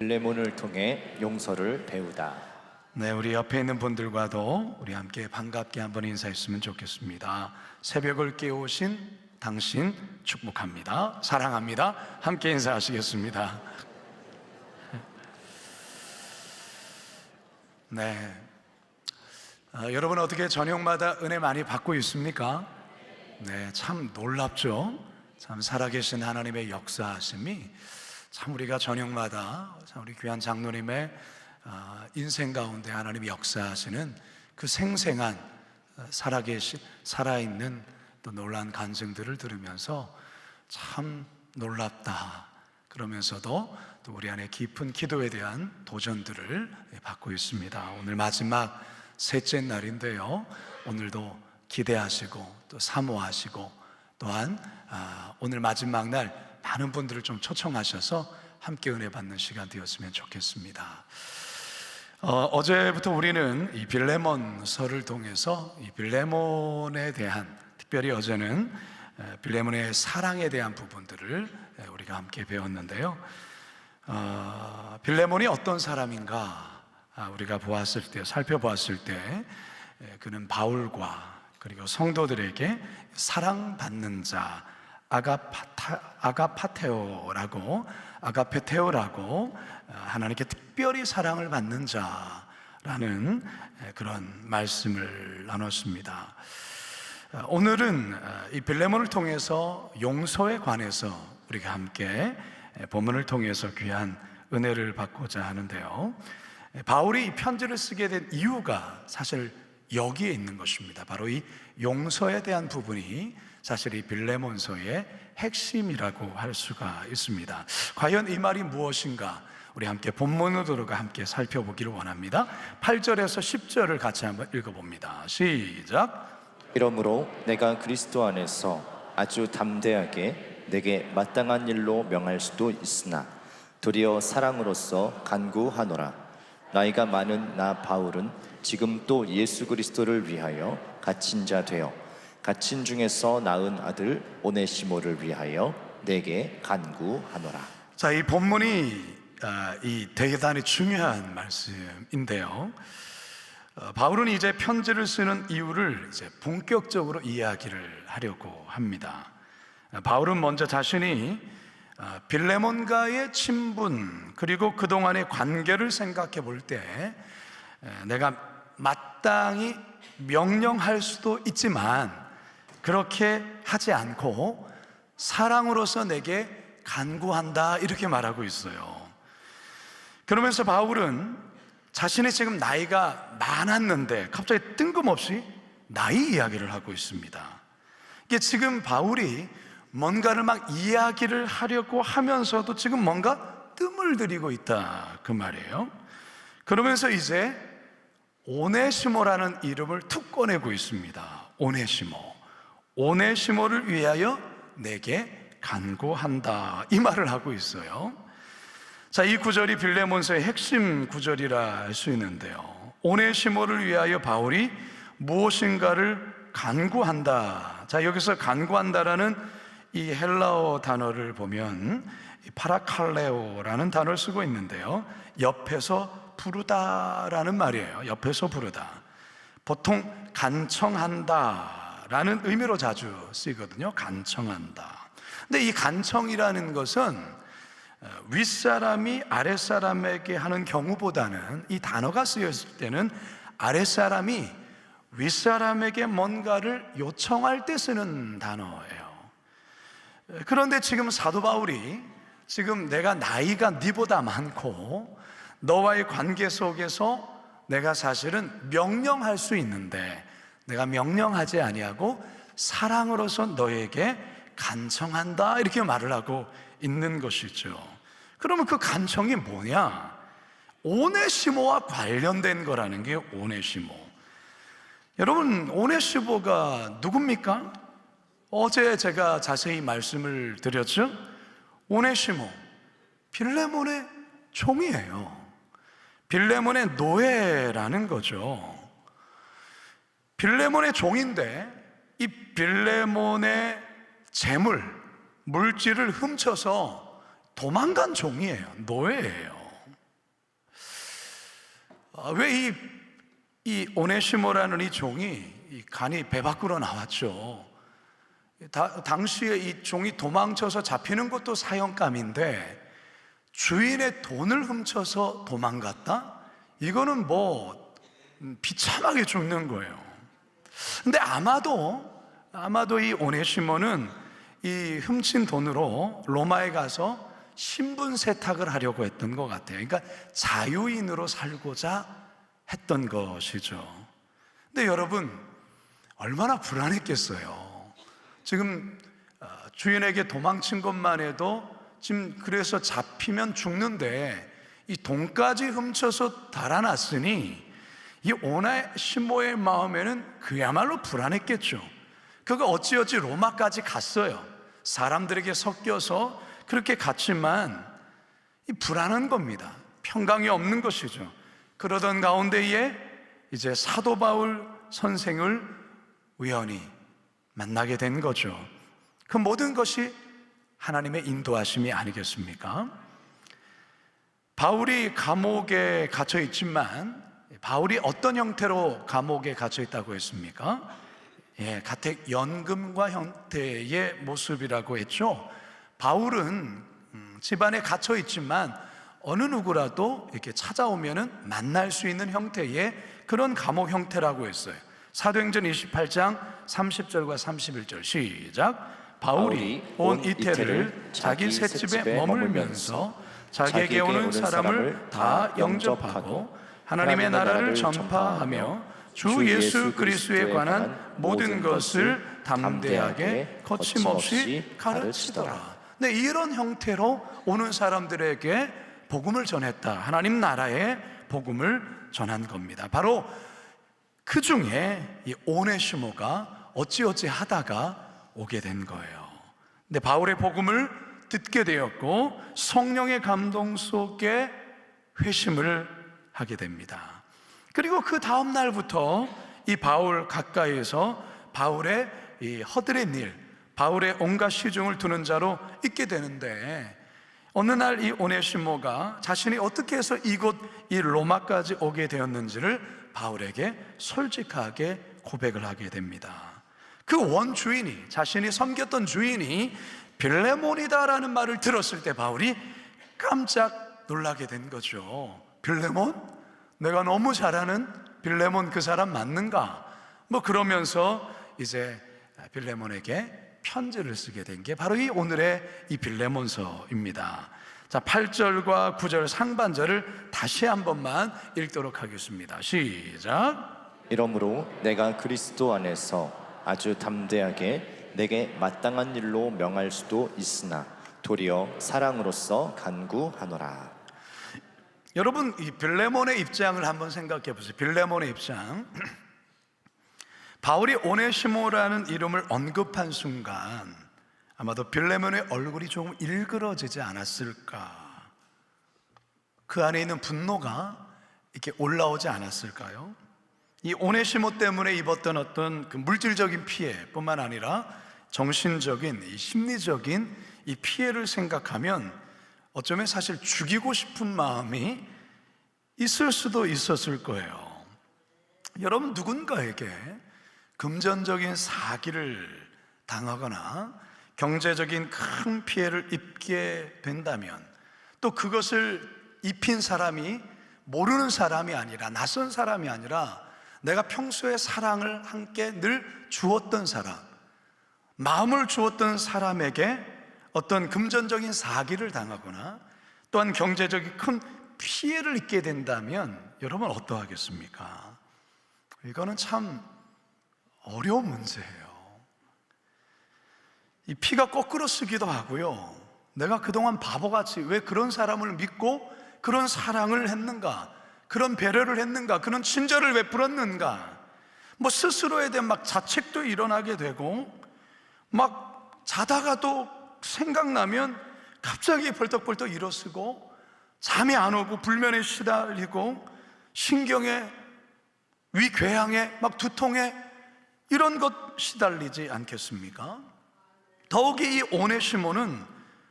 빌레몬을 통해 용서를 배우다. 네, 우리 옆에 있는 분들과도 우리 함께 반갑게 한번 인사했으면 좋겠습니다. 새벽을 깨우신 당신 축복합니다. 사랑합니다. 함께 인사하시겠습니다. 네, 여러분 어떻게 저녁마다 은혜 많이 받고 있습니까? 네, 참 놀랍죠? 참 살아계신 하나님의 역사하심이 참 우리가 저녁마다 참 우리 귀한 장로님의 인생 가운데 하나님이 역사하시는 그 생생한 살아있는 또 놀라운 간증들을 들으면서 참 놀랍다 그러면서도 또 우리 안에 깊은 기도에 대한 도전들을 받고 있습니다. 오늘 마지막 셋째 날인데요, 오늘도 기대하시고 또 사모하시고 또한 오늘 마지막 날 많은 분들을 좀 초청하셔서 함께 은혜 받는 시간 되었으면 좋겠습니다. 어제부터 우리는 이 빌레몬서를 통해서 이 빌레몬에 대한, 특별히 어제는 빌레몬의 사랑에 대한 부분들을 우리가 함께 배웠는데요, 빌레몬이 어떤 사람인가 우리가 살펴보았을 때 그는 바울과 그리고 성도들에게 사랑받는 자, 아가페테오라고 하나님께 특별히 사랑을 받는 자라는 그런 말씀을 나눴습니다. 오늘은 이 빌레몬을 통해서 용서에 관해서 우리가 함께 본문을 통해서 귀한 은혜를 받고자 하는데요, 바울이 이 편지를 쓰게 된 이유가 사실 여기에 있는 것입니다. 바로 이 용서에 대한 부분이 사실 이 빌레몬서의 핵심이라고 할 수가 있습니다. 과연 이 말이 무엇인가? 우리 함께 본문으로 들어가 함께 살펴보기를 원합니다. 8절에서 10절을 같이 한번 읽어봅니다. 시작. 이러므로 내가 그리스도 안에서 아주 담대하게 내게 마땅한 일로 명할 수도 있으나 도리어 사랑으로서 간구하노라. 나이가 많은 나 바울은 지금 또 예수 그리스도를 위하여 갇힌 자 되어 갇힌 중에서 낳은 아들 오네시모를 위하여 내게 간구하노라. 자, 이 본문이 이 대단히 중요한 말씀인데요, 바울은 이제 편지를 쓰는 이유를 이제 본격적으로 이야기를 하려고 합니다. 바울은 먼저 자신이 빌레몬과의 친분 그리고 그동안의 관계를 생각해 볼 때 내가 마땅히 명령할 수도 있지만 그렇게 하지 않고 사랑으로서 내게 간구한다 이렇게 말하고 있어요. 그러면서 바울은 자신이 지금 나이가 많았는데 갑자기 뜬금없이 나이 이야기를 하고 있습니다. 이게 지금 바울이 뭔가를 막 이야기를 하려고 하면서도 지금 뭔가 뜸을 들이고 있다 그 말이에요. 그러면서 이제 오네시모라는 이름을 툭 꺼내고 있습니다. 오네시모를 위하여 내게 간구한다 이 말을 하고 있어요. 자, 이 구절이 빌레몬서의 핵심 구절이라 할 수 있는데요, 오네시모를 위하여 바울이 무엇인가를 간구한다. 자, 여기서 간구한다라는 이 헬라어 단어를 보면 파라칼레오라는 단어를 쓰고 있는데요, 옆에서 부르다라는 말이에요. 옆에서 부르다. 보통 간청한다라는 의미로 자주 쓰이거든요. 간청한다. 근데 이 간청이라는 것은 윗사람이 아랫사람에게 하는 경우보다는 이 단어가 쓰였을 때는 아랫사람이 윗사람에게 뭔가를 요청할 때 쓰는 단어예요. 그런데 지금 사도 바울이 지금 내가 나이가 네보다 많고 너와의 관계 속에서 내가 사실은 명령할 수 있는데 내가 명령하지 아니하고 사랑으로서 너에게 간청한다 이렇게 말을 하고 있는 것이죠. 그러면 그 간청이 뭐냐? 오네시모와 관련된 거라는 게 오네시모. 여러분, 오네시모가 누굽니까? 어제 제가 자세히 말씀을 드렸죠? 오네시모, 빌레몬의 종이에요. 빌레몬의 노예라는 거죠. 빌레몬의 종인데 이 빌레몬의 재물, 물질을 훔쳐서 도망간 종이에요. 노예예요. 왜 이 오네시모라는 이 종이 이 간이 배 밖으로 나왔죠. 당시에 이 종이 도망쳐서 잡히는 것도 사형감인데 주인의 돈을 훔쳐서 도망갔다? 이거는 뭐 비참하게 죽는 거예요. 근데 아마도 이 오네시모는 이 훔친 돈으로 로마에 가서 신분 세탁을 하려고 했던 것 같아요. 그러니까 자유인으로 살고자 했던 것이죠. 근데 여러분, 얼마나 불안했겠어요. 지금 주인에게 도망친 것만 해도 지금 그래서 잡히면 죽는데 이 돈까지 훔쳐서 달아났으니 이 오네시모의 마음에는 그야말로 불안했겠죠. 그가 어찌어찌 로마까지 갔어요. 사람들에게 섞여서 그렇게 갔지만 이 불안한 겁니다. 평강이 없는 것이죠. 그러던 가운데에 이제 사도 바울 선생을 우연히 만나게 된 거죠. 그 모든 것이 하나님의 인도하심이 아니겠습니까? 바울이 감옥에 갇혀 있지만 바울이 어떤 형태로 감옥에 갇혀 있다고 했습니까? 가택연금과 형태의 모습이라고 했죠. 바울은 집안에 갇혀 있지만 어느 누구라도 이렇게 찾아오면은 만날 수 있는 형태의 그런 감옥 형태라고 했어요. 사도행전 28장 30절과 31절 시작. 바울이 온 이태를 자기 셋집에 머물면서 자기에게 오는 사람을 다 영접하고 하나님의 나라를 전파하며 주 예수 그리스도에 관한 모든 것을 담대하게 거침없이 가르치더라. 네, 이런 형태로 오는 사람들에게 복음을 전했다. 하나님 나라의 복음을 전한 겁니다. 바로 그 중에 이 오네시모가 어찌어찌 하다가 오게 된 거예요. 근데 바울의 복음을 듣게 되었고 성령의 감동 속에 회심을 하게 됩니다. 그리고 그 다음 날부터 이 바울 가까이에서 바울의 이 허들의 일, 바울의 온갖 시중을 두는 자로 있게 되는데 어느 날 이 오네시모가 자신이 어떻게 해서 이곳 이 로마까지 오게 되었는지를 바울에게 솔직하게 고백을 하게 됩니다. 그 원주인이, 자신이 섬겼던 주인이 빌레몬이다라는 말을 들었을 때 바울이 깜짝 놀라게 된 거죠. 빌레몬? 내가 너무 잘 아는 빌레몬 그 사람 맞는가? 뭐 그러면서 이제 빌레몬에게 편지를 쓰게 된 게 바로 이 오늘의 이 빌레몬서입니다. 자, 8절과 9절 상반절을 다시 한 번만 읽도록 하겠습니다. 시작. 이러므로 내가 그리스도 안에서 아주 담대하게 내게 마땅한 일로 명할 수도 있으나 도리어 사랑으로서 간구하노라. 여러분, 이 빌레몬의 입장을 한번 생각해 보세요. 빌레몬의 입장. 바울이 오네시모라는 이름을 언급한 순간 아마도 빌레몬의 얼굴이 조금 일그러지지 않았을까? 그 안에 있는 분노가 이렇게 올라오지 않았을까요? 이 오네시모 때문에 입었던 어떤 그 물질적인 피해뿐만 아니라 정신적인, 이 심리적인 이 피해를 생각하면 어쩌면 사실 죽이고 싶은 마음이 있을 수도 있었을 거예요. 여러분, 누군가에게 금전적인 사기를 당하거나 경제적인 큰 피해를 입게 된다면 또 그것을 입힌 사람이 모르는 사람이 아니라 낯선 사람이 아니라 내가 평소에 사랑을 함께 늘 주었던 사람, 마음을 주었던 사람에게 어떤 금전적인 사기를 당하거나 또한 경제적인 큰 피해를 입게 된다면 여러분 어떠하겠습니까? 이거는 참 어려운 문제예요. 이 피가 거꾸로 쓰기도 하고요. 내가 그동안 바보같이 왜 그런 사람을 믿고 그런 사랑을 했는가, 그런 배려를 했는가, 그런 친절을 베풀었는가, 뭐 스스로에 대한 막 자책도 일어나게 되고 막 자다가도 생각나면 갑자기 벌떡벌떡 일어서고 잠이 안 오고 불면에 시달리고 신경에 위궤양에 막 두통에 이런 것 시달리지 않겠습니까? 더욱이 이 오네시모는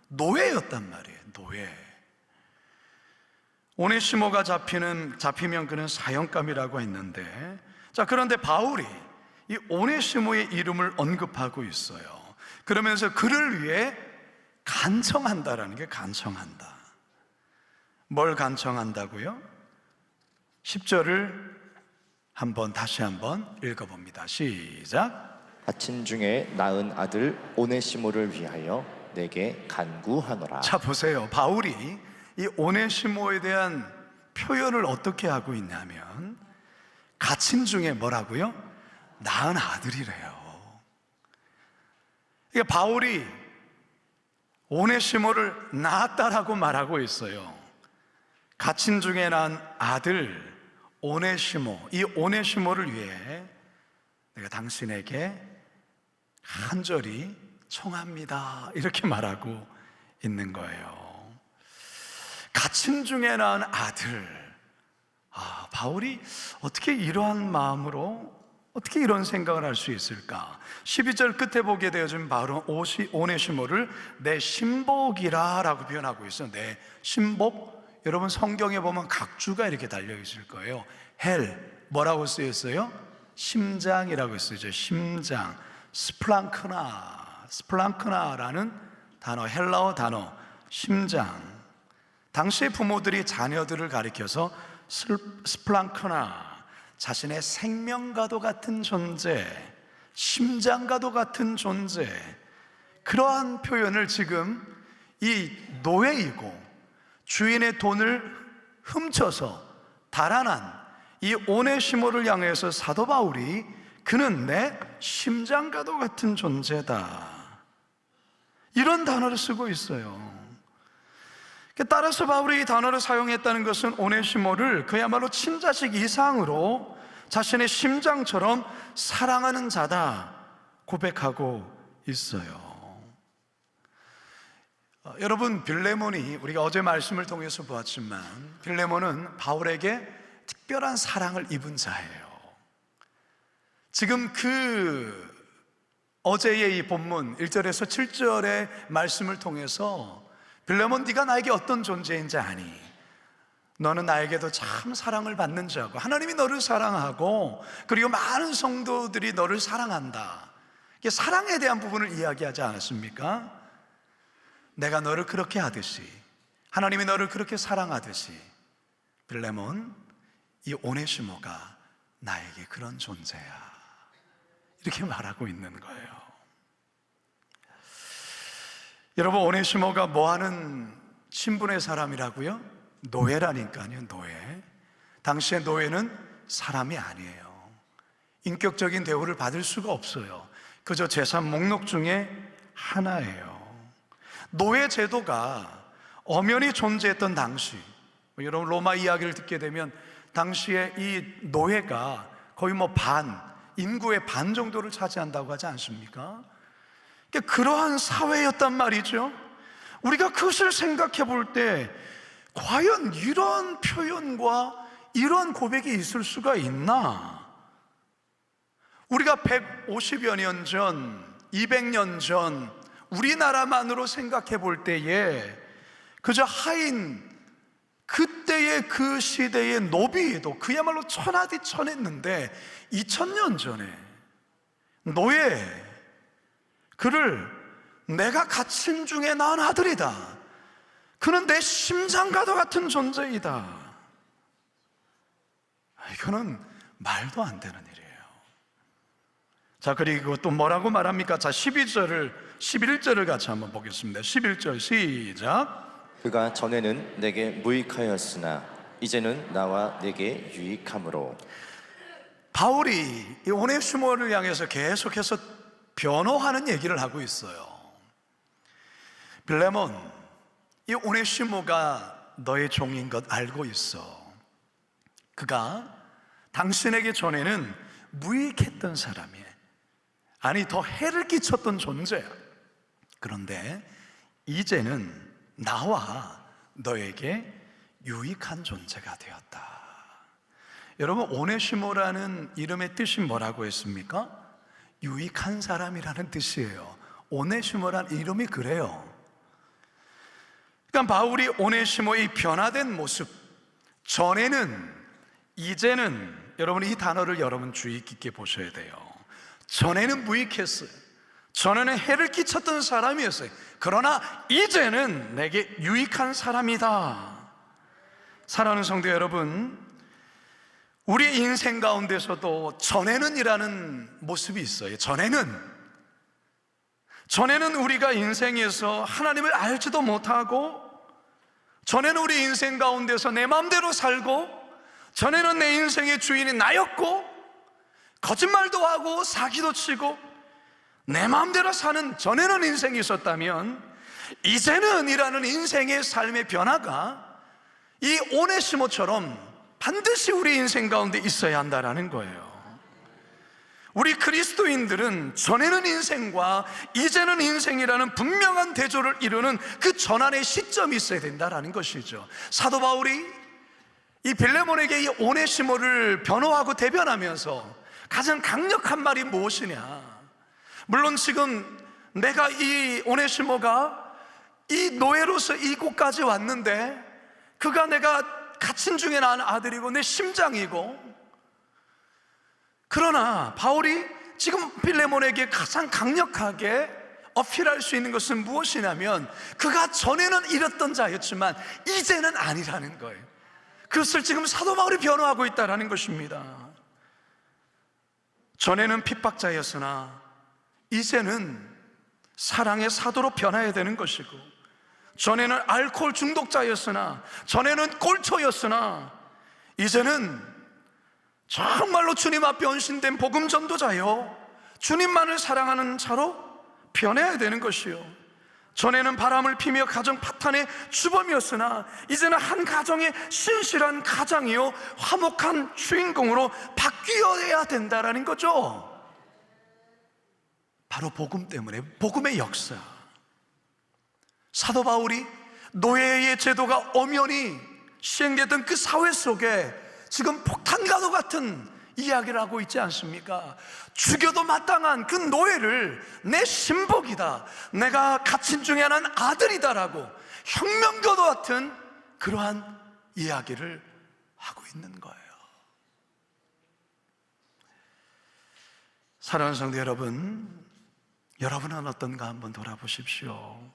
노예였단 말이에요. 노예. 오네시모가 잡히면 그는 사형감이라고 했는데, 자, 그런데 바울이 이 오네시모의 이름을 언급하고 있어요. 그러면서 그를 위해 간청한다라는 게, 간청한다. 뭘 간청한다고요? 10절을 다시 한번 읽어봅니다. 시작. 하친 중에 낳은 아들 오네시모를 위하여 내게 간구하노라. 자, 보세요. 바울이 이 오네시모에 대한 표현을 어떻게 하고 있냐면, 갇힌 중에 뭐라고요? 낳은 아들이래요. 그러니까 바울이 오네시모를 낳았다라고 말하고 있어요. 갇힌 중에 낳은 아들 오네시모, 이 오네시모를 위해 내가 당신에게 간절히 청합니다, 이렇게 말하고 있는 거예요. 갇힌 중에 낳은 아들. 바울이 어떻게 이러한 마음으로, 어떻게 이런 생각을 할 수 있을까? 12절 끝에 보게 되어진 바울은 오네시모를 내 신복이라 라고 표현하고 있어요. 내 신복. 여러분 성경에 보면 각주가 이렇게 달려 있을 거예요. 헬, 뭐라고 쓰여 있어요? 심장이라고 쓰여져. 심장. 스플랑크나라는 단어, 헬라어 단어, 심장. 당시의 부모들이 자녀들을 가리켜서 스플랑크나, 자신의 생명과도 같은 존재, 심장과도 같은 존재, 그러한 표현을 지금 이 노예이고 주인의 돈을 훔쳐서 달아난 이 오네시모를 향해서 사도 바울이, 그는 내 심장과도 같은 존재다, 이런 단어를 쓰고 있어요. 따라서 바울이 이 단어를 사용했다는 것은 오네시모를 그야말로 친자식 이상으로 자신의 심장처럼 사랑하는 자다 고백하고 있어요. 여러분, 빌레몬이, 우리가 어제 말씀을 통해서 보았지만 빌레몬은 바울에게 특별한 사랑을 입은 자예요. 지금 어제의 이 본문 1절에서 7절의 말씀을 통해서 빌레몬, 네가 나에게 어떤 존재인지 아니? 너는 나에게도 참 사랑을 받는 자고 하나님이 너를 사랑하고 그리고 많은 성도들이 너를 사랑한다. 이게 사랑에 대한 부분을 이야기하지 않았습니까? 내가 너를 그렇게 하듯이, 하나님이 너를 그렇게 사랑하듯이 빌레몬, 이 오네시모가 나에게 그런 존재야, 이렇게 말하고 있는 거예요. 여러분, 오네시모가 뭐하는 신분의 사람이라고요? 노예라니까요. 노예. 당시의 노예는 사람이 아니에요. 인격적인 대우를 받을 수가 없어요. 그저 재산 목록 중에 하나예요. 노예 제도가 엄연히 존재했던 당시, 여러분 로마 이야기를 듣게 되면 당시에 이 노예가 거의 인구의 반 정도를 차지한다고 하지 않습니까? 그러한 사회였단 말이죠. 우리가 그것을 생각해 볼 때 과연 이런 표현과 이런 고백이 있을 수가 있나? 우리가 150여 년 전, 200년 전 우리나라만으로 생각해 볼 때에 그저 하인, 그때의 그 시대의 노비도 그야말로 천하디천했는데 2000년 전에 노예, 그를 내가 갇힌 중에 낳은 아들이다, 그는 내 심장과도 같은 존재이다, 이거는 말도 안 되는 일이에요. 자, 그리고 또 뭐라고 말합니까? 자, 11절을 같이 한번 보겠습니다. 11절 시작. 그가 전에는 내게 무익하였으나 이제는 나와 내게 유익함으로. 바울이 이 오네시모를 향해서 계속해서 변호하는 얘기를 하고 있어요. 빌레몬, 이 오네시모가 너의 종인 것 알고 있어. 그가 당신에게 전에는 무익했던 사람이에요. 아니, 더 해를 끼쳤던 존재야. 그런데 이제는 나와 너에게 유익한 존재가 되었다. 여러분, 오네시모라는 이름의 뜻이 뭐라고 했습니까? 유익한 사람이라는 뜻이에요. 오네시모라는 이름이 그래요. 그러니까 바울이 오네시모의 변화된 모습, 전에는, 이제는, 여러분 이 단어를 여러분 주의 깊게 보셔야 돼요. 전에는 무익했어요. 전에는 해를 끼쳤던 사람이었어요. 그러나 이제는 내게 유익한 사람이다. 사랑하는 성도 여러분, 우리 인생 가운데서도 전에는 이라는 모습이 있어요. 전에는 우리가 인생에서 하나님을 알지도 못하고, 전에는 우리 인생 가운데서 내 마음대로 살고, 전에는 내 인생의 주인이 나였고, 거짓말도 하고 사기도 치고 내 마음대로 사는 전에는 인생이 있었다면, 이제는 이라는 인생의 삶의 변화가 이 오네시모처럼 반드시 우리 인생 가운데 있어야 한다는 거예요. 우리 그리스도인들은 전에는 인생과 이제는 인생이라는 분명한 대조를 이루는 그 전환의 시점이 있어야 된다는 것이죠. 사도 바울이 이 빌레몬에게 이 오네시모를 변호하고 대변하면서 가장 강력한 말이 무엇이냐? 물론 지금 내가 이 오네시모가 이 노예로서 이곳까지 왔는데, 그가 내가 갇힌 중에 난 아들이고 내 심장이고, 그러나 바울이 지금 빌레몬에게 가장 강력하게 어필할 수 있는 것은 무엇이냐면, 그가 전에는 이랬던 자였지만 이제는 아니라는 거예요. 그것을 지금 사도 바울이 변호하고 있다는 것입니다. 전에는 핍박자였으나 이제는 사랑의 사도로 변화해야 되는 것이고, 전에는 알코올 중독자였으나, 전에는 꼴초였으나 이제는 정말로 주님 앞에 헌신된 복음 전도자요, 주님만을 사랑하는 자로 변해야 되는 것이요, 전에는 바람을 피며 가정 파탄의 주범이었으나 이제는 한 가정의 신실한 가장이요 화목한 주인공으로 바뀌어야 된다라는 거죠. 바로 복음 때문에, 복음의 역사. 사도 바울이 노예의 제도가 엄연히 시행되던 그 사회 속에 지금 폭탄과도 같은 이야기를 하고 있지 않습니까? 죽여도 마땅한 그 노예를 내 신복이다, 내가 갇힌 중에 하나는 아들이다라고 혁명과도 같은 그러한 이야기를 하고 있는 거예요. 사랑하는 성도 여러분, 여러분은 어떤가 한번 돌아보십시오.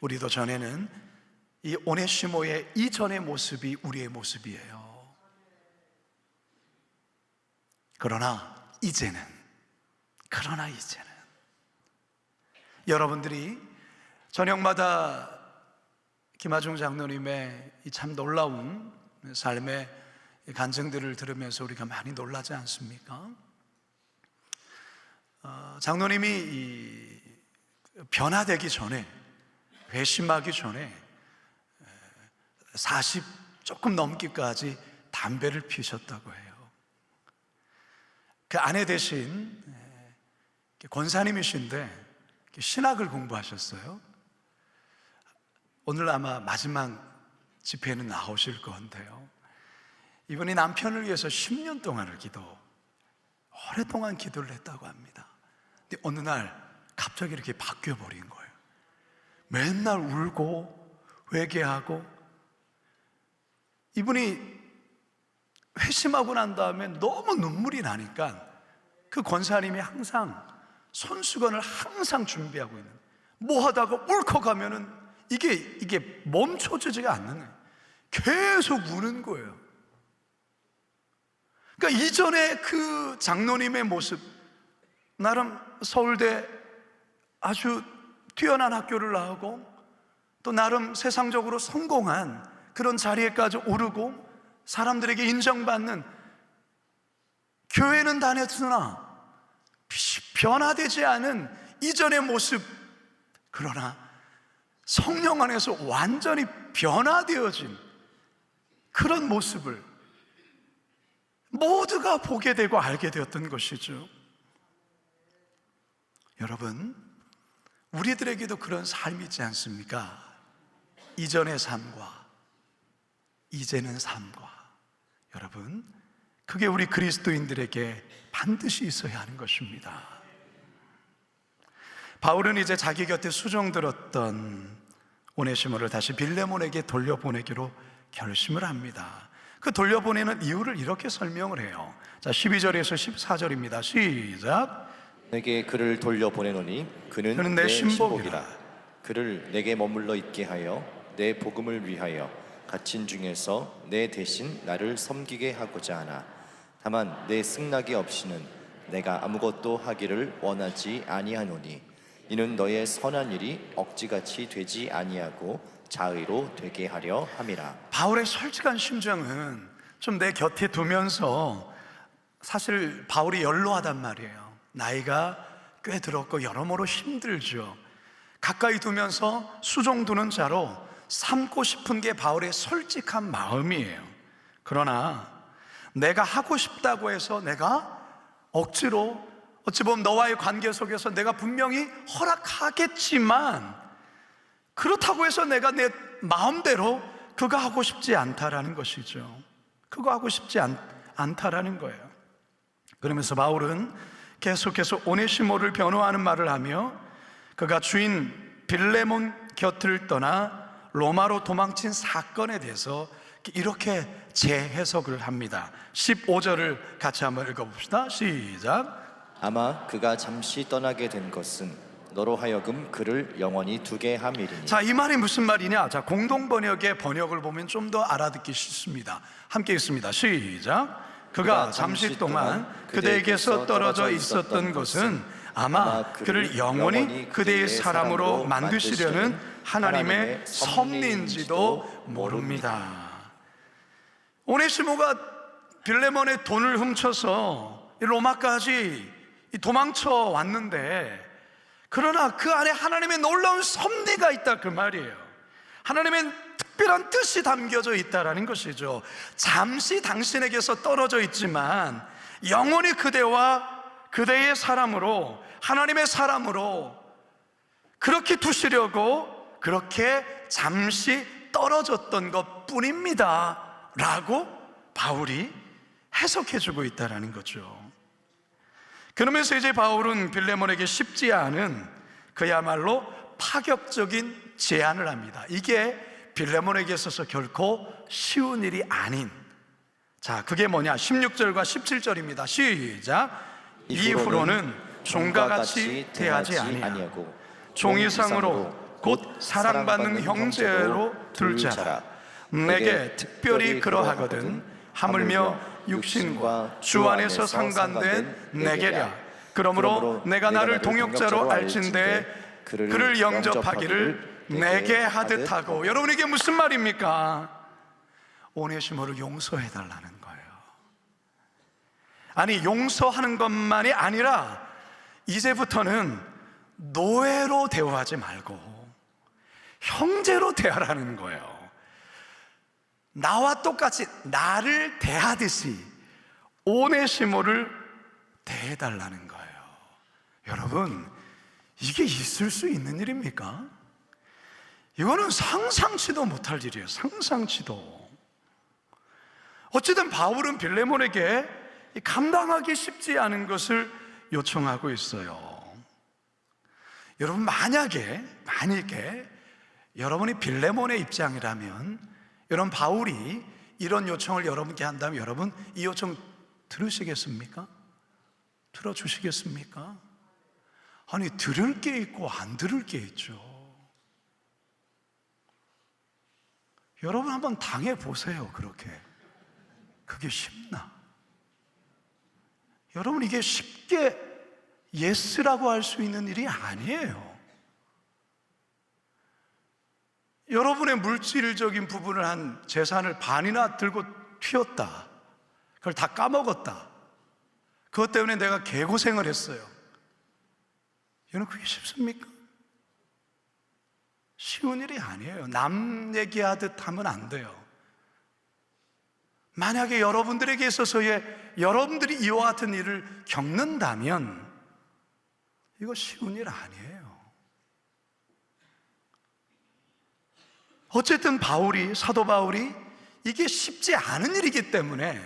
우리도 전에는 이 오네시모의 이전의 모습이 우리의 모습이에요. 그러나 이제는 여러분들이 저녁마다 김하중 장로님의 이 참 놀라운 삶의 간증들을 들으면서 우리가 많이 놀라지 않습니까? 장로님이 이 변화되기 전에, 회심하기 전에 40 조금 넘기까지 담배를 피우셨다고 해요. 그 아내 대신 권사님이신데 신학을 공부하셨어요. 오늘 아마 마지막 집회에는 나오실 건데요, 이분이 남편을 위해서 10년 동안을 오랫동안 기도를 했다고 합니다. 근데 어느 날 갑자기 이렇게 바뀌어버린 거예요. 맨날 울고 회개하고, 이분이 회심하고 난 다음에 너무 눈물이 나니까 그 권사님이 항상 손수건을 항상 준비하고 있는, 뭐 하다가 울컥하면은 이게 멈춰지지가 않는 거예요. 계속 우는 거예요. 그러니까 이전에 그 장로님의 모습, 나름 서울대 아주 뛰어난 학교를 나오고 또 나름 세상적으로 성공한 그런 자리에까지 오르고 사람들에게 인정받는, 교회는 다녔으나 변화되지 않은 이전의 모습, 그러나 성령 안에서 완전히 변화되어진 그런 모습을 모두가 보게 되고 알게 되었던 것이죠. 여러분, 우리들에게도 그런 삶이 있지 않습니까? 이전의 삶과 이제는 삶과, 여러분, 그게 우리 그리스도인들에게 반드시 있어야 하는 것입니다. 바울은 이제 자기 곁에 수종들었던 오네시모를 다시 빌레몬에게 돌려보내기로 결심을 합니다. 그 돌려보내는 이유를 이렇게 설명을 해요. 자, 12절에서 14절입니다. 시작. 내게 그를 돌려보내노니 그는 내 내 신복이라. 신복이라. 그를 내게 머물러 있게 하여 내 복음을 위하여 갇힌 중에서 내 대신 나를 섬기게 하고자 하나. 다만 내 승낙이 없이는 내가 아무것도 하기를 원하지 아니하노니 이는 너의 선한 일이 억지같이 되지 아니하고 자의로 되게 하려 함이라. 바울의 솔직한 심정은 좀 내 곁에 두면서, 사실 바울이 연로하단 말이에요. 나이가 꽤 들었고 여러모로 힘들죠. 가까이 두면서 수종 두는 자로 삼고 싶은 게 바울의 솔직한 마음이에요. 그러나 내가 하고 싶다고 해서 내가 억지로, 어찌 보면 너와의 관계 속에서 내가 분명히 허락하겠지만 그렇다고 해서 내가 내 마음대로 그거 하고 싶지 않다라는 것이죠. 그거 하고 싶지 않다라는 거예요. 그러면서 바울은 계속해서 오네시모를 변호하는 말을 하며 그가 주인 빌레몬 곁을 떠나 로마로 도망친 사건에 대해서 이렇게 재해석을 합니다. 15절을 같이 한번 읽어봅시다. 시작. 아마 그가 잠시 떠나게 된 것은 너로 하여금 그를 영원히 두게 함이리니. 자, 이 말이 무슨 말이냐? 자, 공동 번역의 번역을 보면 좀 더 알아듣기 쉽습니다. 함께 읽습니다. 시작. 그가 잠시 동안 그대에게서 떨어져 있었던 것은 아마 그를 영원히 그대의 사람으로 만드시려는 하나님의 섭리인지도 모릅니다. 오네시모가 빌레몬의 돈을 훔쳐서 로마까지 도망쳐 왔는데, 그러나 그 안에 하나님의 놀라운 섭리가 있다, 그 말이에요. 하나님의 특별한 뜻이 담겨져 있다라는 것이죠. 잠시 당신에게서 떨어져 있지만 영원히 그대와 그대의 사람으로, 하나님의 사람으로 그렇게 두시려고 그렇게 잠시 떨어졌던 것 뿐입니다 라고 바울이 해석해주고 있다는 거죠. 그러면서 이제 바울은 빌레몬에게 쉽지 않은, 그야말로 파격적인 제안을 합니다. 이게 빌레몬에게 있어서 결코 쉬운 일이 아닌, 자, 그게 뭐냐? 16절과 17절입니다. 시작. 이후로는 종과 같이 대하지 아니하고 종이상으로 곧 사랑받는 형제로 둘자라. 내게 특별히 그러하거든 하물며 육신과 주 안에서 상관된 내게랴. 그러므로 내가 나를 동역자로 알진대 그를 영접하기를 내게 하듯 하고. 여러분, 이게 무슨 말입니까? 오네시모를 용서해달라는 거예요. 아니, 용서하는 것만이 아니라 이제부터는 노예로 대우하지 말고 형제로 대하라는 거예요. 나와 똑같이 나를 대하듯이 오네시모를 대해달라는 거예요. 여러분, 이게 있을 수 있는 일입니까? 이거는 상상치도 못할 일이에요. 상상치도. 어쨌든 바울은 빌레몬에게 감당하기 쉽지 않은 것을 요청하고 있어요. 여러분, 만약에 여러분이 빌레몬의 입장이라면, 여러분, 바울이 이런 요청을 여러분께 한다면 여러분 이 요청 들으시겠습니까? 들어주시겠습니까? 아니, 들을 게 있고 안 들을 게 있죠. 여러분 한번 당해보세요. 그게 쉽나? 여러분, 이게 쉽게 예스라고 할 수 있는 일이 아니에요. 여러분의 물질적인 부분을, 한 재산을 반이나 들고 튀었다, 그걸 다 까먹었다, 그것 때문에 내가 개고생을 했어요. 여러분, 그게 쉽습니까? 쉬운 일이 아니에요. 남 얘기하듯 하면 안 돼요. 만약에 여러분들에게 있어서의, 여러분들이 이와 같은 일을 겪는다면 이거 쉬운 일 아니에요. 어쨌든 사도 바울이 이게 쉽지 않은 일이기 때문에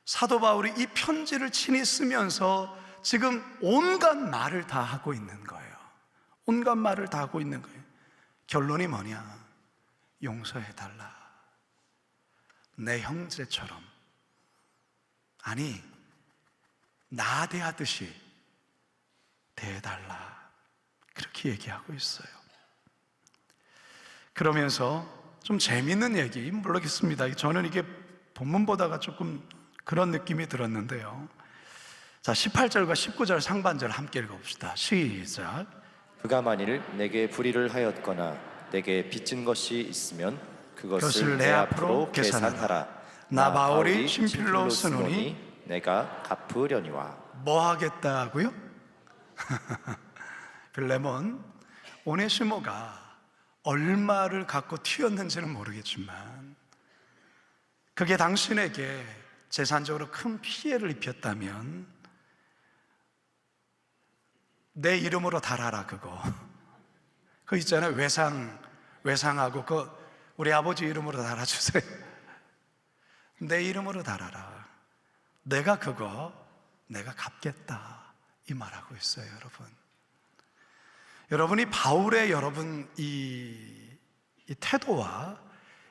사도 바울이 이 편지를 친히 쓰면서 지금 온갖 말을 다 하고 있는 거예요. 온갖 말을 다 하고 있는 거예요. 결론이 뭐냐? 용서해달라. 내 형제처럼, 아니 나 대하듯이 대해달라, 그렇게 얘기하고 있어요. 그러면서 좀 재미있는 얘기 모르겠습니다. 저는 이게 본문 보다가 조금 그런 느낌이 들었는데요. 자, 18절과 19절 상반절 함께 읽어봅시다. 시작. 그가 만일 내게 불의를 하였거나 내게 빚진 것이 있으면 그것을 내 앞으로 계산하라. 나 바울이 친필로 쓰노니 내가 갚으려니와. 뭐 하겠다고요? 빌레몬, 오네시모가 얼마를 갖고 튀었는지는 모르겠지만 그게 당신에게 재산적으로 큰 피해를 입혔다면 내 이름으로 달아라. 그거 있잖아요, 외상하고 우리 아버지 이름으로 달아주세요. 내 이름으로 달아라. 내가 갚겠다, 이 말하고 있어요. 여러분이 바울의 이 태도와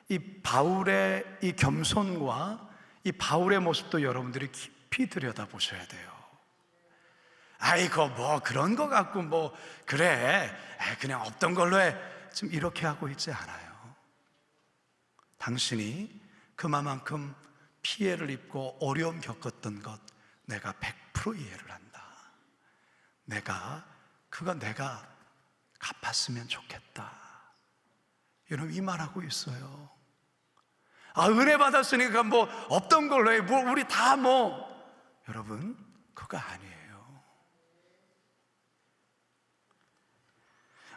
이 바울의 이 겸손과 이 바울의 모습도 여러분들이 깊이 들여다보셔야 돼요. 아이고 뭐 그런 거 갖고 뭐 그래 그냥 없던 걸로 해, 지금 이렇게 하고 있지 않아요. 당신이 그만큼 피해를 입고 어려움 겪었던 것 내가 100% 이해를 한다. 내가 갚았으면 좋겠다. 여러분, 이 말하고 있어요. 은혜 받았으니까 뭐 없던 걸로 해, 뭐 우리 다 여러분, 그거 아니에요.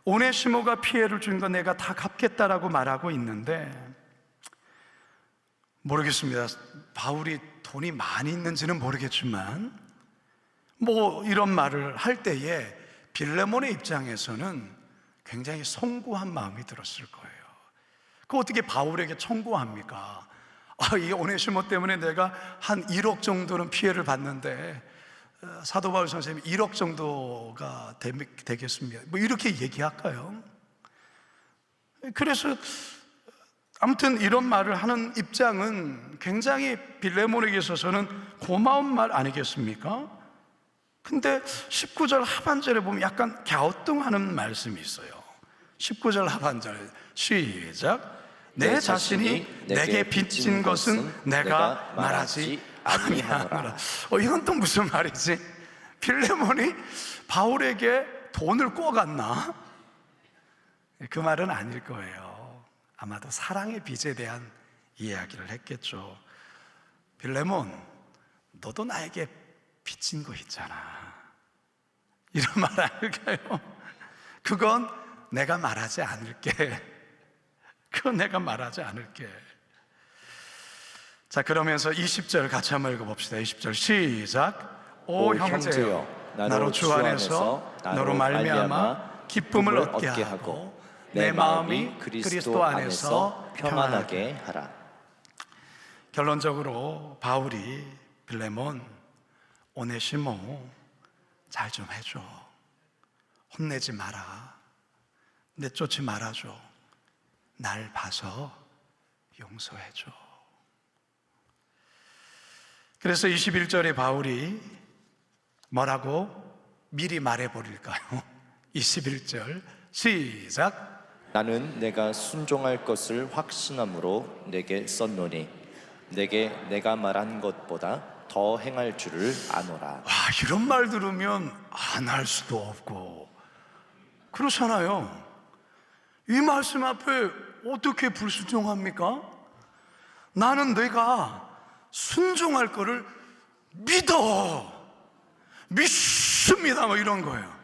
오네시모가 피해를 준 거 내가 다 갚겠다라고 말하고 있는데, 모르겠습니다. 바울이 돈이 많이 있는지는 모르겠지만 이런 말을 할 때에 빌레몬의 입장에서는 굉장히 송구한 마음이 들었을 거예요. 어떻게 바울에게 청구합니까? 이 오네시모 때문에 내가 한 1억 정도는 피해를 봤는데 사도 바울 선생님이 1억 정도가 되겠습니다, 이렇게 얘기할까요? 그래서 아무튼 이런 말을 하는 입장은 굉장히 빌레몬에게 있어서는 고마운 말 아니겠습니까? 근데 19절 하반절에 보면 약간 갸우뚱하는 말씀이 있어요. 19절 하반절 시작. 내 자신이 내게 빚진 것은 내가 말하지 아니하노라. 이건 또 무슨 말이지? 빌레몬이 바울에게 돈을 꿔갔나? 그 말은 아닐 거예요. 아마도 사랑의 빚에 대한 이야기를 했겠죠. 빌레몬, 너도 나에게 빚진 거 있잖아, 이런 말 아닐까요? 그건 내가 말하지 않을게. 자, 그러면서 20절 같이 한번 읽어봅시다. 20절 시작. 오 형제여, 나로 주 안에서 너로 말미암아 기쁨을 얻게 하고 내 마음이 그리스도 안에서 평안하게 하라. 결론적으로 바울이 빌레몬, 오네시모 잘 좀 해줘. 혼내지 마라. 내쫓지 말아줘. 날 봐서 용서해줘. 그래서 21절에 바울이 뭐라고 미리 말해버릴까요? 21절 시작. 나는 내가 순종할 것을 확신함으로 내게 썼노니 내게 내가 말한 것보다 더 행할 줄을 아노라. 이런 말 들으면 안 할 수도 없고 그렇잖아요. 이 말씀 앞에 어떻게 불순종합니까? 나는 내가 순종할 거를 믿습니다, 이런 거예요.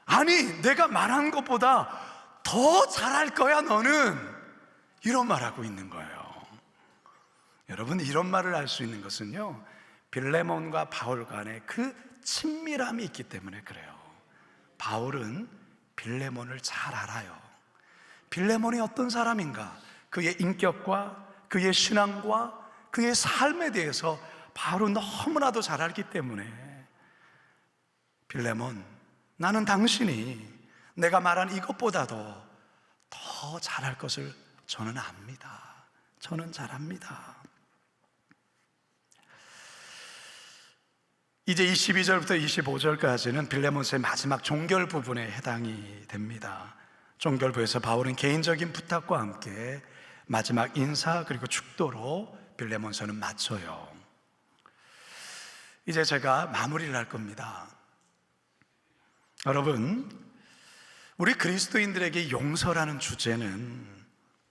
아니, 내가 말한 것보다 더 잘할 거야 너는, 이런 말하고 있는 거예요. 여러분, 이런 말을 할 수 있는 것은요, 빌레몬과 바울 간의 그 친밀함이 있기 때문에 그래요. 바울은 빌레몬을 잘 알아요. 빌레몬이 어떤 사람인가, 그의 인격과 그의 신앙과 그의 삶에 대해서 바울은 너무나도 잘 알기 때문에 빌레몬, 나는 당신이 내가 말한 이것보다도 더 잘할 것을 저는 압니다. 저는 잘합니다. 이제 22절부터 25절까지는 빌레몬서의 마지막 종결 부분에 해당이 됩니다. 종결부에서 바울은 개인적인 부탁과 함께 마지막 인사 그리고 축도로 빌레몬서는 마쳐요. 이제 제가 마무리를 할 겁니다. 여러분, 우리 그리스도인들에게 용서라는 주제는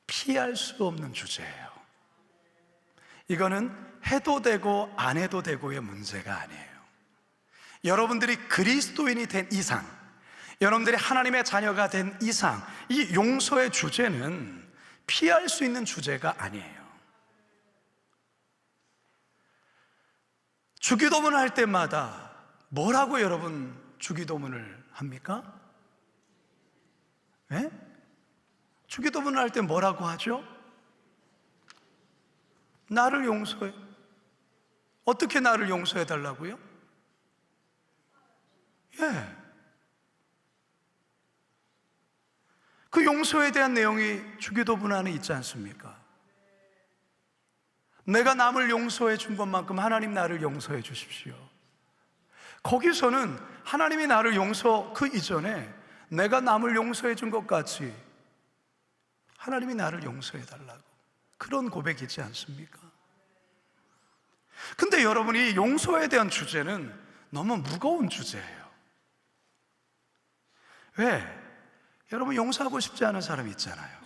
피할 수 없는 주제예요. 이거는 해도 되고 안 해도 되고의 문제가 아니에요. 여러분들이 그리스도인이 된 이상, 여러분들이 하나님의 자녀가 된 이상, 이 용서의 주제는 피할 수 있는 주제가 아니에요. 주기도문 할 때마다 뭐라고 여러분 주기도문을 합니까? 네? 주기도문을 할 때 뭐라고 하죠? 나를 용서해. 어떻게 나를 용서해 달라고요? 예. 그 용서에 대한 내용이 주기도문 안에 있지 않습니까? 내가 남을 용서해 준 것만큼 하나님 나를 용서해 주십시오. 거기서는 하나님이 나를 그 이전에 내가 남을 용서해 준 것 같이 하나님이 나를 용서해 달라고, 그런 고백이지 않습니까? 근데 여러분이 용서에 대한 주제는 너무 무거운 주제예요. 왜? 여러분, 용서하고 싶지 않은 사람 있잖아요.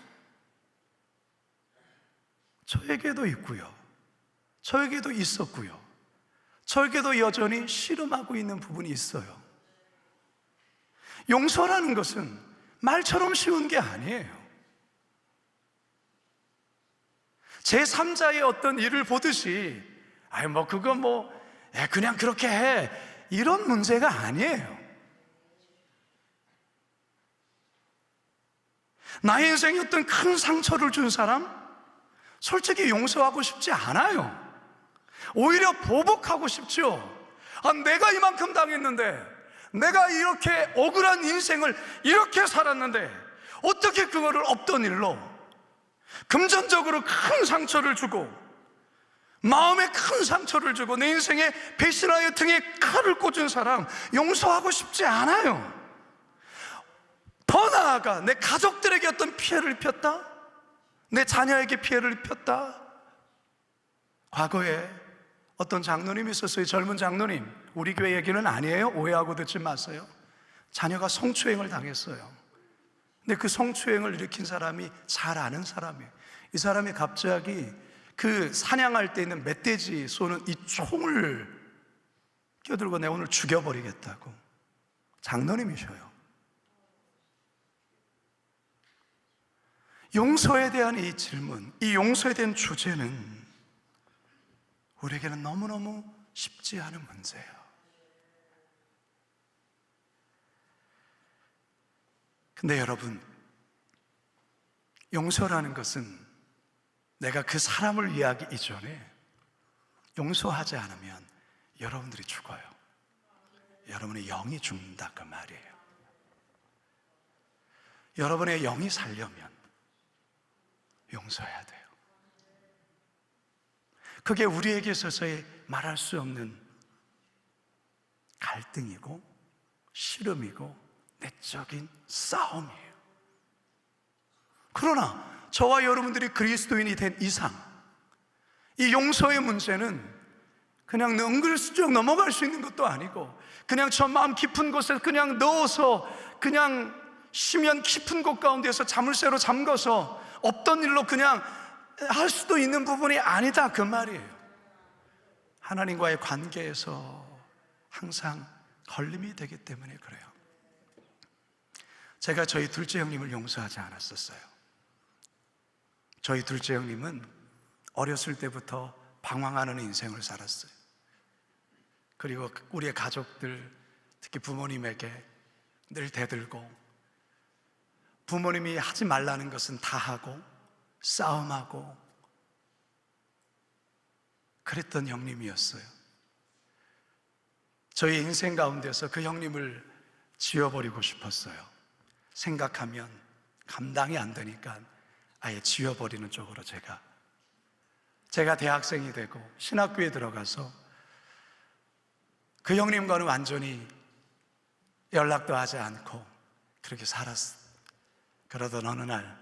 저에게도 있고요, 저에게도 있었고요, 저에게도 여전히 씨름하고 있는 부분이 있어요. 용서라는 것은 말처럼 쉬운 게 아니에요. 제3자의 어떤 일을 보듯이 그냥 그렇게 해, 이런 문제가 아니에요. 나의 인생에 어떤 큰 상처를 준 사람, 솔직히 용서하고 싶지 않아요. 오히려 보복하고 싶죠. 내가 이만큼 당했는데, 내가 이렇게 억울한 인생을 이렇게 살았는데 어떻게 그거를 없던 일로 금전적으로 큰 상처를 주고, 마음에 큰 상처를 주고, 내 인생에 배신하여 등에 칼을 꽂은 사람 용서하고 싶지 않아요. 더 나아가 내 가족들에게 어떤 피해를 입혔다, 내 자녀에게 피해를 입혔다. 과거에 어떤 장로님이 있었어요. 젊은 장로님, 우리 교회 얘기는 아니에요. 오해하고 듣지 마세요. 자녀가 성추행을 당했어요. 근데 그 성추행을 일으킨 사람이 잘 아는 사람이에요. 이 사람이 갑자기 그 사냥할 때 있는 멧돼지 쏘는 이 총을 껴들고 내 오늘 죽여버리겠다고. 장로님이셔요. 용서에 대한 이 질문, 이 용서에 대한 주제는 우리에게는 너무너무 쉽지 않은 문제예요. 근데 여러분, 용서라는 것은 내가 그 사람을 위하기 이전에 용서하지 않으면 여러분들이 죽어요. 여러분의 영이 죽는다, 그 말이에요. 여러분의 영이 살려면 용서해야 돼요. 그게 우리에게 있어서의 말할 수 없는 갈등이고 씨름이고 내적인 싸움이에요. 그러나 저와 여러분들이 그리스도인이 된 이상, 이 용서의 문제는 그냥 은근슬쩍 넘어갈 수 있는 것도 아니고, 그냥 저 마음 깊은 곳에 그냥 넣어서 그냥 심연 깊은 곳 가운데서 자물쇠로 잠궈서 없던 일로 그냥 할 수도 있는 부분이 아니다, 그 말이에요. 하나님과의 관계에서 항상 걸림이 되기 때문에 그래요. 제가 저희 둘째 형님을 용서하지 않았었어요. 저희 둘째 형님은 어렸을 때부터 방황하는 인생을 살았어요. 그리고 우리의 가족들, 특히 부모님에게 늘 대들고, 부모님이 하지 말라는 것은 다 하고 싸움하고 그랬던 형님이었어요. 저희 인생 가운데서 그 형님을 지워버리고 싶었어요. 생각하면 감당이 안 되니까 아예 지워버리는 쪽으로 제가 제가 대학생이 되고 신학교에 들어가서 그 형님과는 완전히 연락도 하지 않고 그렇게 살았어. 그러던 어느 날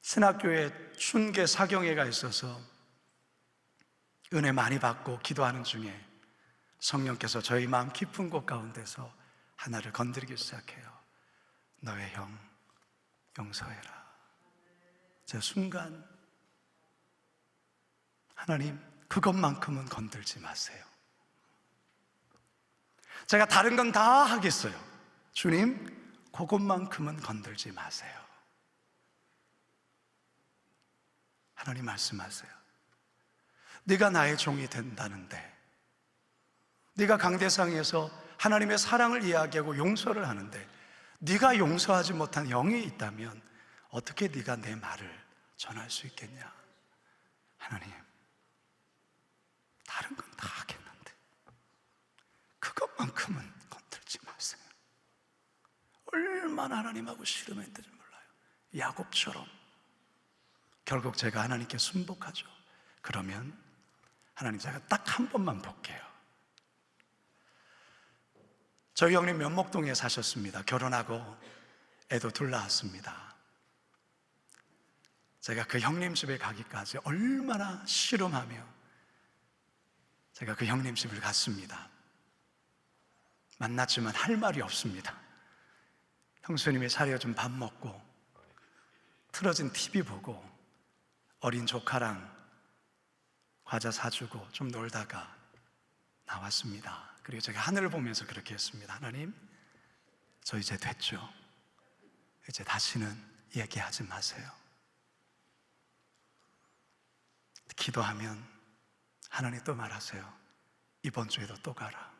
신학교에 춘계 사경회가 있어서 은혜 많이 받고 기도하는 중에 성령께서 저희 마음 깊은 곳 가운데서 하나를 건드리기 시작해요. 너의 형 용서해라. 제 순간 하나님, 그것만큼은 건들지 마세요. 제가 다른 건 다 하겠어요. 주님, 그것만큼은 건들지 마세요. 하나님 말씀하세요. 네가 나의 종이 된다는데, 네가 강대상에서 하나님의 사랑을 이야기하고 용서를 하는데 네가 용서하지 못한 영이 있다면 어떻게 네가 내 말을 전할 수 있겠냐? 하나님, 다른 건 다 하겠는데 그것만큼은 건들지 마세요. 얼마나 하나님하고 씨름했는지 몰라요. 야곱처럼. 결국 제가 하나님께 순복하죠. 그러면 하나님, 제가 딱 한 번만 볼게요. 저희 형님 면목동에 사셨습니다. 결혼하고 애도 둘 낳았습니다. 제가 그 형님 집에 가기까지 얼마나 씨름하며 제가 그 형님 집을 갔습니다. 만났지만 할 말이 없습니다. 형수님이 차려준 밥 먹고 틀어진 TV 보고 어린 조카랑 과자 사주고 좀 놀다가 나왔습니다. 그리고 제가 하늘을 보면서 그렇게 했습니다. 하나님, 저 이제 됐죠? 이제 다시는 얘기하지 마세요. 기도하면 하나님 또 말하세요. 이번 주에도 또 가라.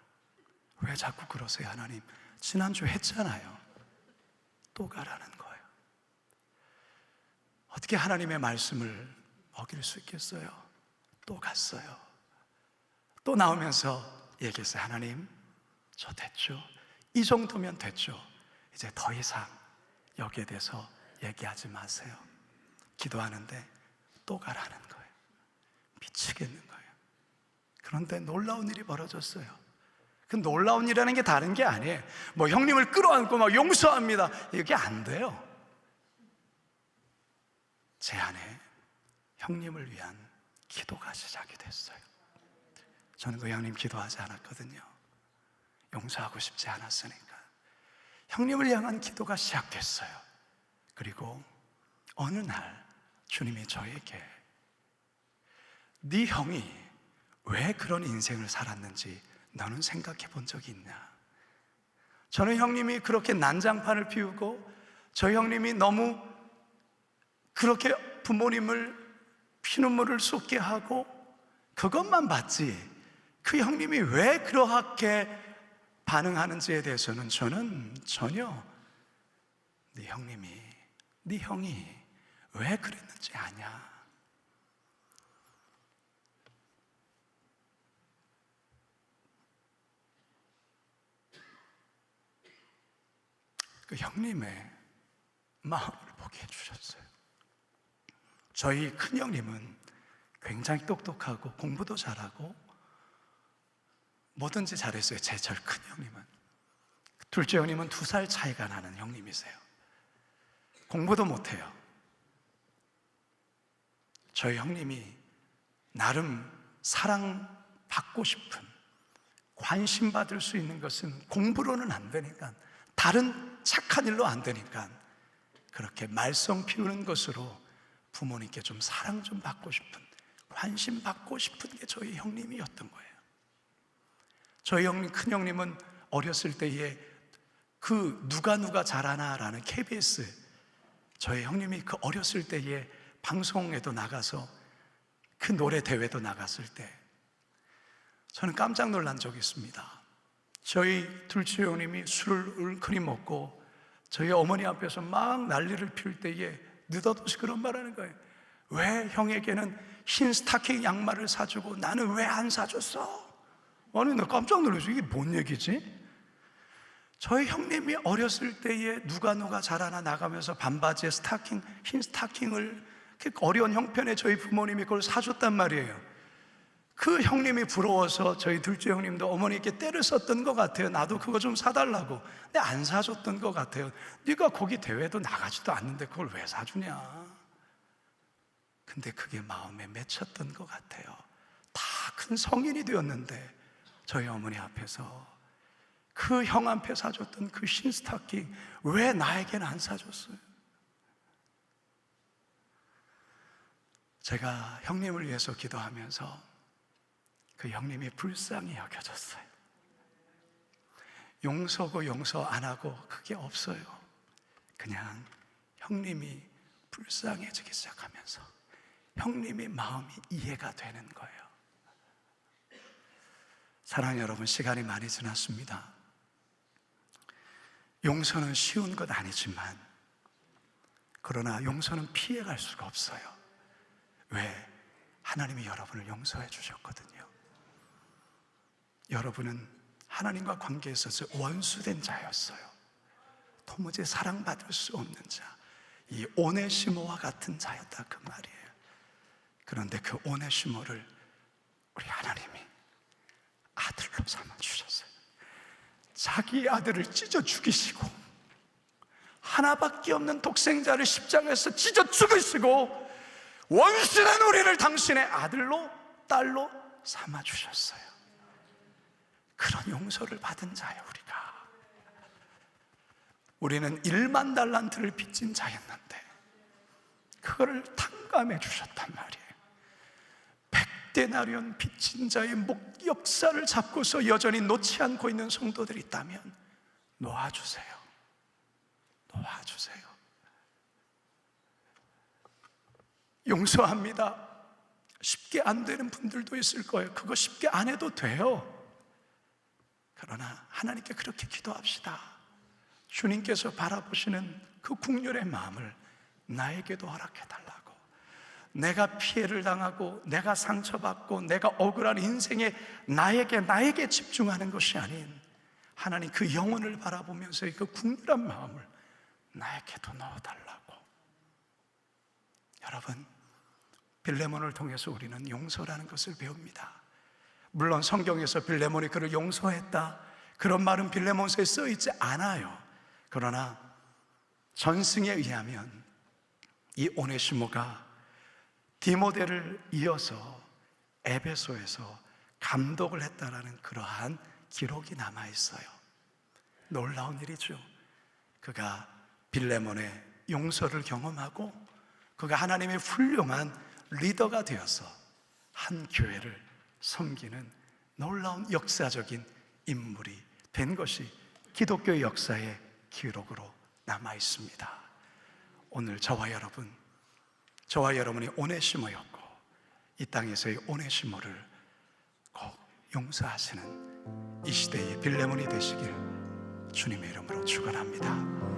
왜 자꾸 그러세요? 하나님, 지난주 했잖아요. 또 가라는 거예요. 어떻게 하나님의 말씀을 어길 수 있겠어요? 또 갔어요. 또 나오면서 얘기했어요. 하나님, 저 됐죠? 이 정도면 됐죠? 이제 더 이상 여기에 대해서 얘기하지 마세요. 기도하는데 또 가라는 거예요. 미치겠는 거예요. 그런데 놀라운 일이 벌어졌어요. 그 놀라운 일이라는 게 다른 게 아니에요. 뭐 형님을 끌어안고 막 용서합니다, 이게 안 돼요. 제 안에 형님을 위한 기도가 시작이 됐어요. 저는 그 형님 기도하지 않았거든요. 용서하고 싶지 않았으니까. 형님을 향한 기도가 시작됐어요. 그리고 어느 날 주님이 저에게 네 형이 왜 그런 인생을 살았는지 너는 생각해 본 적이 있냐? 저는 형님이 그렇게 난장판을 피우고 저 형님이 너무 그렇게 부모님을 피눈물을 쏟게 하고 그것만 봤지, 그 형님이 왜 그렇게 반응하는지에 대해서는 저는 전혀 네 형이 왜 그랬는지 아냐? 그 형님의 마음을 보게 해주셨어요. 저희 큰형님은 굉장히 똑똑하고 공부도 잘하고 뭐든지 잘했어요. 제 제일 큰형님은. 둘째 형님은 2살 차이가 나는 형님이세요. 공부도 못해요. 저희 형님이 나름 사랑받고 싶은, 관심받을 수 있는 것은 공부로는 안 되니까, 다른 착한 일로 안 되니까 그렇게 말썽 피우는 것으로 부모님께 좀 사랑 좀 받고 싶은, 관심 받고 싶은 게 저희 형님이었던 거예요. 저희 형님, 큰형님은 어렸을 때에 그 누가 잘하나라는 KBS, 저희 형님이 그 어렸을 때에 방송에도 나가서 그 노래 대회도 나갔을 때 저는 깜짝 놀란 적이 있습니다. 저희 둘째 형님이 술을 울크니 먹고 저희 어머니 앞에서 막 난리를 피울 때에 느닷없이 그런 말 하는 거예요. 왜 형에게는 흰 스타킹 양말을 사주고 나는 왜 안 사줬어? 아니, 나 깜짝 놀랐어. 이게 뭔 얘기지? 저희 형님이 어렸을 때에 누가 잘하나 나가면서 반바지에 흰 스타킹을 그 어려운 형편에 저희 부모님이 그걸 사줬단 말이에요. 그 형님이 부러워서 저희 둘째 형님도 어머니께 때를 썼던 것 같아요. 나도 그거 좀 사달라고. 근데 안 사줬던 것 같아요. 네가 거기 대회도 나가지도 않는데 그걸 왜 사주냐. 근데 그게 마음에 맺혔던 것 같아요. 다 큰 성인이 되었는데 저희 어머니 앞에서 그 형 앞에 사줬던 그 신스타킹 왜 나에게는 안 사줬어요? 제가 형님을 위해서 기도하면서 그 형님이 불쌍히 여겨졌어요. 용서고 용서 안 하고 그게 없어요. 그냥 형님이 불쌍해지기 시작하면서 형님의 마음이 이해가 되는 거예요. 사랑하는 여러분, 시간이 많이 지났습니다. 용서는 쉬운 것 아니지만 그러나 용서는 피해갈 수가 없어요. 왜? 하나님이 여러분을 용서해 주셨거든요. 여러분은 하나님과 관계에 있어서 원수된 자였어요. 도무지 사랑받을 수 없는 자, 이 오네시모와 같은 자였다 그 말이에요. 그런데 그 오네시모를 우리 하나님이 아들로 삼아주셨어요. 자기 아들을 찢어 죽이시고 하나밖에 없는 독생자를 십자가에서 찢어 죽이시고 원수된 우리를 당신의 아들로 딸로 삼아주셨어요. 그런 용서를 받은 자예요. 우리는 1만 달란트를 빚진 자였는데 그거를 탕감해 주셨단 말이에요. 100데나리온 빚진 자의 역사를 잡고서 여전히 놓지 않고 있는 성도들이 있다면 놓아주세요. 놓아주세요. 용서합니다. 쉽게 안 되는 분들도 있을 거예요. 그거 쉽게 안 해도 돼요. 그러나 하나님께 그렇게 기도합시다. 주님께서 바라보시는 그 국률의 마음을 나에게도 허락해달라고. 내가 피해를 당하고 내가 상처받고 내가 억울한 인생에 나에게 집중하는 것이 아닌 하나님 그 영혼을 바라보면서 그 국률한 마음을 나에게도 넣어달라고. 여러분, 빌레몬을 통해서 우리는 용서라는 것을 배웁니다. 물론 성경에서 빌레몬이 그를 용서했다 그런 말은 빌레몬서에 써있지 않아요. 그러나 전승에 의하면 이 오네시모가 디모데를 이어서 에베소에서 감독을 했다라는 그러한 기록이 남아있어요. 놀라운 일이죠. 그가 빌레몬의 용서를 경험하고 그가 하나님의 훌륭한 리더가 되어서 한 교회를 섬기는 놀라운 역사적인 인물이 된 것이 기독교의 역사의 기록으로 남아 있습니다. 오늘 저와 여러분이 오네시모였고 이 땅에서의 오네시모를 꼭 용서하시는 이 시대의 빌레몬이 되시길 주님의 이름으로 축원합니다.